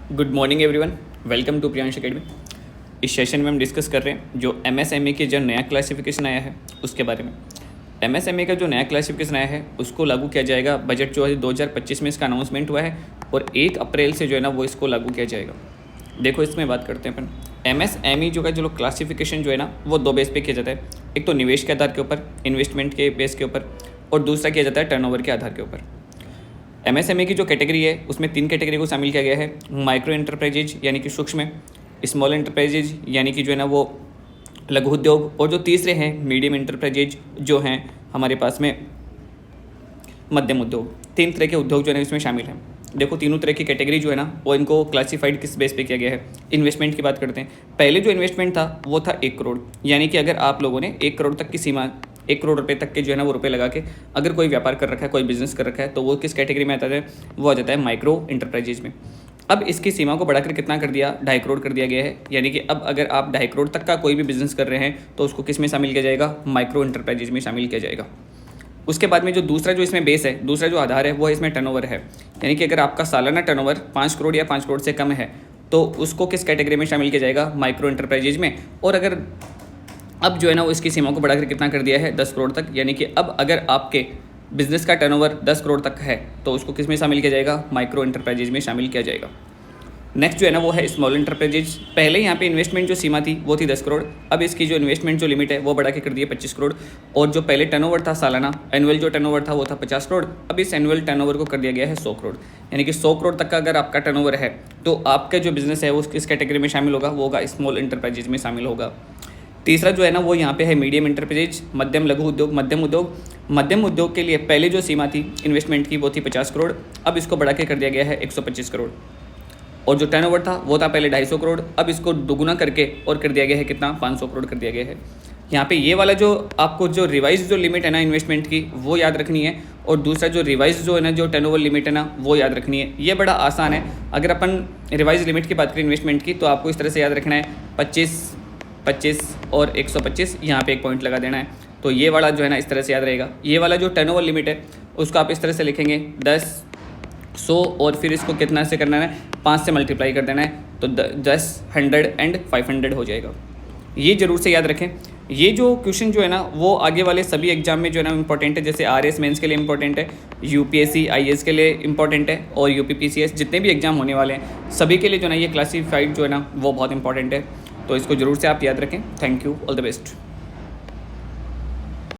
Good morning everyone, welcome to Priyansh Academy. इस session में हम डिस्कस कर रहे हैं जो एमएसएमई के जो नया क्लासिफिकेशन आया है उसके बारे में। एमएसएमई का जो नया क्लासिफिकेशन आया है उसको लागू किया जाएगा। बजट जो है 2025 में इसका अनाउंसमेंट हुआ है और 1 अप्रैल से जो है ना वो इसको लागू किया जाएगा। देखो इसमें बात करते हैं अपन। एमएसएमई जो का जो क्लासिफिकेशन जो है ना वो 2 बेस पे किया जाता है। एक तो निवेश के आधार के ऊपर, इन्वेस्टमेंट के बेस के ऊपर, और दूसरा किया जाता है टर्नओवर के आधार के ऊपर। एमएसएमई की जो कैटेगरी है उसमें 3 कैटेगरी को शामिल किया गया है। माइक्रो एंटरप्राइजेज यानी कि सूक्ष्म, स्मॉल एंटरप्राइजेज यानी कि जो है ना वो लघु उद्योग, और जो तीसरे हैं मीडियम एंटरप्राइजेज जो हैं हमारे पास में मध्यम उद्योग। 3 तरह के उद्योग जो है इसमें शामिल हैं। देखो तीनों तरह की कैटेगरी जो है ना वो इनको क्लासिफाइड किस बेस पे किया गया है। इन्वेस्टमेंट की बात करते हैं। पहले जो इन्वेस्टमेंट था वो था 1 करोड़, यानी कि अगर आप लोगों ने 1 करोड़ तक की सीमा, 1 करोड़ रुपए तक के जो है ना वो रुपए लगा के अगर कोई व्यापार कर रखा है, कोई बिजनेस कर रखा है, तो वो किस कैटेगरी में आता है? वो आ जाता है माइक्रो एंटरप्राइजेज में। अब इसकी सीमा को बढ़ाकर कितना कर दिया? 2.5 करोड़ कर दिया गया है। यानी कि अब अगर आप 2.5 करोड़ तक का कोई भी बिजनेस कर रहे हैं तो उसको किस में शामिल किया जाएगा? माइक्रो एंटरप्राइजेज में शामिल किया जाएगा। उसके बाद में जो दूसरा जो इसमें बेस है, दूसरा जो आधार है वो है इसमें टर्नओवर है। यानी कि अगर आपका सालाना टर्नओवर 5 करोड़ या 5 करोड़ से कम है तो उसको किस कैटेगरी में शामिल किया जाएगा? माइक्रो एंटरप्राइजेज में। और अगर अब जो है ना वो इसकी सीमा को बढ़ाकर कितना कर दिया है? 10 करोड़ तक। यानी कि अब अगर आपके बिजनेस का टर्नओवर 10 करोड़ तक है तो उसको किस में शामिल किया जाएगा? माइक्रो एंटरप्राइजेज में शामिल किया जाएगा। नेक्स्ट जो है ना वो है स्मॉल एंटरप्राइजेज। पहले यहाँ पे इन्वेस्टमेंट जो सीमा थी वो थी 10 करोड़। अब इसकी जो इन्वेस्टमेंट जो लिमिट है वो बढ़ा के कर दी है 25 करोड़। और जो पहले टर्नओवर था सालाना, एनुअल जो टर्नओवर था वो था 50 करोड़। अब इस एनुअल टर्नओवर को कर दिया गया है 100 करोड़। यानी कि 100 करोड़ तक का अगर आपका टर्नओवर है तो आपका जो बिजनेस है वो किस कैटेगरी में शामिल होगा? वो होगा स्मॉल एंटरप्राइजेज में शामिल होगा। तीसरा जो है ना वो यहाँ पे है मीडियम एंटरप्राइजेज, मध्यम लघु उद्योग, मध्यम उद्योग। मध्यम उद्योग के लिए पहले जो सीमा थी इन्वेस्टमेंट की वो थी 50 करोड़। अब इसको बढ़ा के कर दिया गया है 125 करोड़। और जो टर्नओवर था वो था पहले 250 करोड़। अब इसको दोगुना करके और कर दिया गया है कितना? 500 करोड़ कर दिया गया है। यहाँ पे ये वाला जो आपको जो रिवाइज जो लिमिट है ना इन्वेस्टमेंट की वो याद रखनी है, और दूसरा जो रिवाइज जो है ना जो टर्नओवर लिमिट है ना वो याद रखनी है। ये बड़ा आसान है। अगर अपन रिवाइज लिमिट की बात करें इन्वेस्टमेंट की तो आपको इस तरह से याद रखना है 25, 25 और 125, यहाँ पे एक पॉइंट लगा देना है। तो ये वाला जो है ना इस तरह से याद रहेगा। ये वाला जो टर्नओवर लिमिट है उसको आप इस तरह से लिखेंगे 10, 100 और फिर इसको कितना से करना है? 5 से मल्टीप्लाई कर देना है तो 10, 100 एंड 500 हो जाएगा। ये जरूर से याद रखें। ये जो क्वेश्चन जो है ना वो आगे वाले सभी एग्जाम में जो है ना इंपॉर्टेंट है। जैसे आरएस मेंस के लिए इंपॉर्टेंट है, यूपीएससी आईएएस के लिए इंपॉर्टेंट है, और यूपीपीसीएस जितने भी एग्जाम होने वाले हैं सभी के लिए जो है ना ये क्लासिफाइड जो है ना वो बहुत इंपॉर्टेंट है। तो इसको जरूर से आप याद रखें। Thank you, all the best.